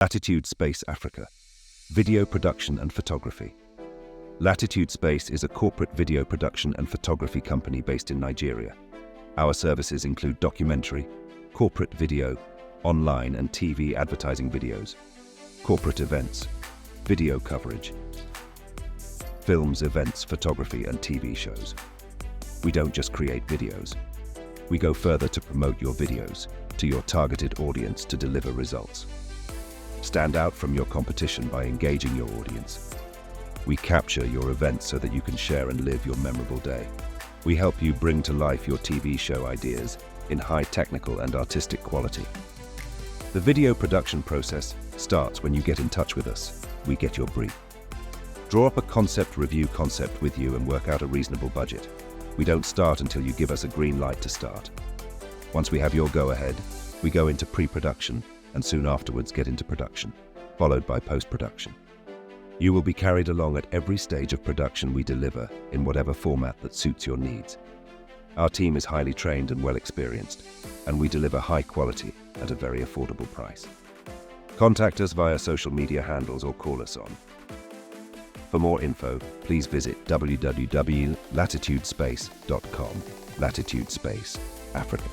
Latitude Space Africa, video production and photography. Latitude Space is a corporate video production and photography company based in Nigeria. Our services include documentary, corporate video, online and TV advertising videos, corporate events, video coverage, films, events, photography and TV shows. We don't just create videos. We go further to promote your videos to your targeted audience to deliver results. Stand out from your competition by engaging your audience. We capture your events so that you can share and live your memorable day. We help you bring to life your TV show ideas in high technical and artistic quality. The video production process starts when you get in touch with us. We get your brief. Draw up a concept, review concept with you and work out a reasonable budget. We don't start until you give us a green light to start. Once we have your go-ahead, we go into pre-production and soon afterwards get into production, followed by post-production. You will be carried along at every stage of production we deliver in whatever format that suits your needs. Our team is highly trained and well experienced, and we deliver high quality at a very affordable price. Contact us via social media handles or call us on. For more info, please visit www.latitudespace.com. Latitude Space Africa.